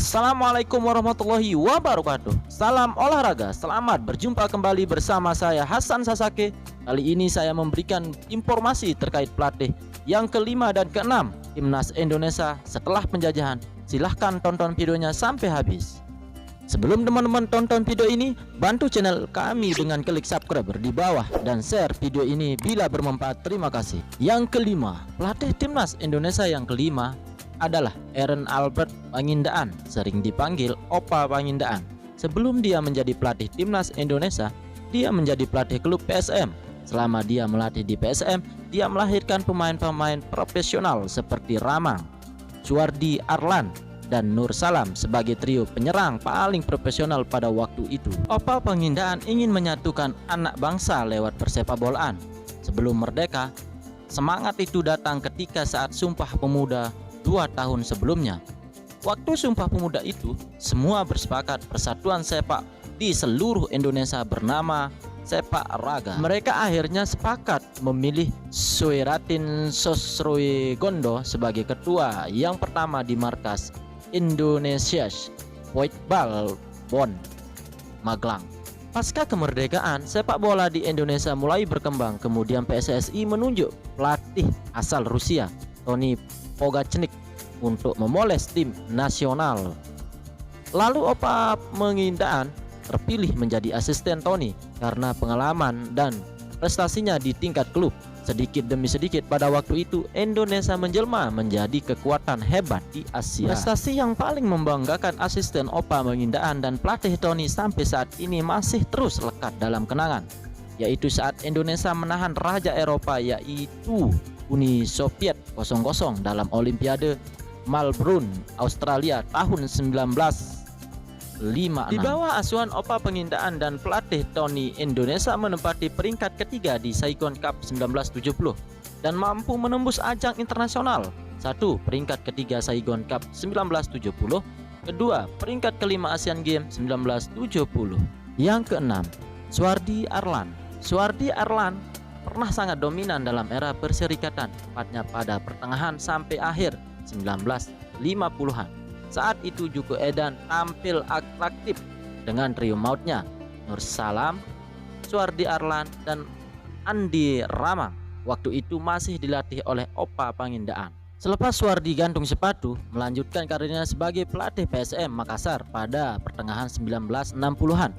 Assalamualaikum warahmatullahi wabarakatuh. Salam olahraga, selamat berjumpa kembali bersama saya Hasan Sasake. Kali ini saya memberikan informasi terkait pelatih yang kelima dan keenam Timnas Indonesia setelah penjajahan. Silahkan tonton videonya sampai habis. Sebelum teman-teman tonton video ini, bantu channel kami dengan klik subscribe di bawah dan share video ini bila bermanfaat. Terima kasih. Yang kelima, pelatih Timnas Indonesia yang kelima adalah Aaron Albert Pangindaan, sering dipanggil Opa Pangindaan. Sebelum dia menjadi pelatih Timnas Indonesia, dia menjadi pelatih klub PSM. Selama dia melatih di PSM, dia melahirkan pemain-pemain profesional seperti Ramang, Suardi Arlan, dan Nur Salam sebagai trio penyerang paling profesional pada waktu itu. Opa Pangindaan ingin menyatukan anak bangsa lewat persepakbolaan. Sebelum merdeka, semangat itu datang ketika saat Sumpah Pemuda 2 tahun sebelumnya. Waktu Sumpah Pemuda itu, semua bersepakat persatuan sepak di seluruh Indonesia bernama Sepak Raga. Mereka akhirnya sepakat memilih Suiratin Sosroegondo sebagai ketua yang pertama di markas Indonesia Voetbal Bond Magelang. Pasca kemerdekaan, sepak bola di Indonesia mulai berkembang. Kemudian PSSI menunjuk pelatih asal Rusia, Tony Pogacnik, untuk memoles tim nasional. Lalu Opa Pangindaan terpilih menjadi asisten Tony karena pengalaman dan prestasinya di tingkat klub. Sedikit demi sedikit pada waktu itu Indonesia menjelma menjadi kekuatan hebat di Asia. Prestasi yang paling membanggakan asisten Opa Pangindaan dan pelatih Tony sampai saat ini masih terus lekat dalam kenangan, yaitu saat Indonesia menahan raja Eropa yaitu Uni Soviet 0-0 dalam Olimpiade Melbourne, Australia tahun 1956. Di bawah asuhan Opa Pangindaan dan pelatih Tony, Indonesia menempati peringkat ketiga di Saigon Cup 1970 dan mampu menembus ajang internasional. 1. Peringkat ketiga Saigon Cup 1970. 2. Peringkat kelima Asian Games 1970. Yang keenam, Suardi Arlan. Suardi Arlan pernah sangat dominan dalam era perserikatan, tepatnya pada pertengahan sampai akhir 1950-an. Saat itu Joko Edan tampil atraktif dengan trio mautnya Nur Salam, Suardi Arlan, dan Andi Ramang. Waktu itu masih dilatih oleh Opa Pangindaan. Selepas Suardi gantung sepatu, melanjutkan karirnya sebagai pelatih PSM Makassar pada pertengahan 1960-an.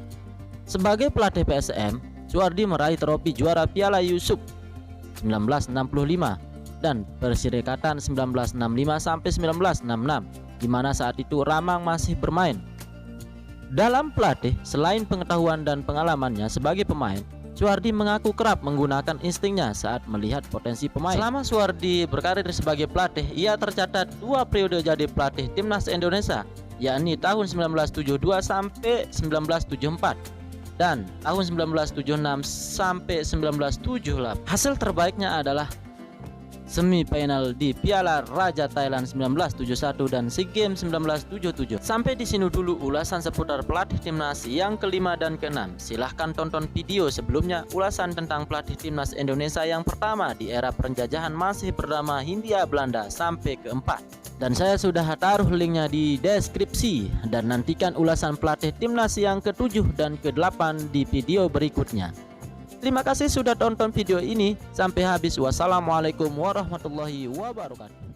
Sebagai pelatih PSM, Suardi meraih trofi juara Piala Yusuf 1965 dan Perserikatan 1965 sampai 1966, di mana saat itu Ramang masih bermain. Dalam pelatih, selain pengetahuan dan pengalamannya sebagai pemain, Suardi mengaku kerap menggunakan instingnya saat melihat potensi pemain. Selama Suardi berkarir sebagai pelatih, ia tercatat 2 periode jadi pelatih Timnas Indonesia, yakni tahun 1972 sampai 1974 dan tahun 1976 sampai 1978. Hasil terbaiknya adalah semifinal di Piala Raja Thailand 1971 dan SEA Games 1977. Sampai di sini dulu ulasan seputar pelatih Timnas yang kelima dan keenam. Silahkan tonton video sebelumnya ulasan tentang pelatih Timnas Indonesia yang pertama di era penjajahan masih bernama Hindia Belanda sampai keempat. Dan saya sudah taruh linknya di deskripsi. Dan nantikan ulasan pelatih Timnas yang ke-7 dan ke-8 di video berikutnya. Terima kasih sudah tonton video ini sampai habis. Wassalamualaikum warahmatullahi wabarakatuh.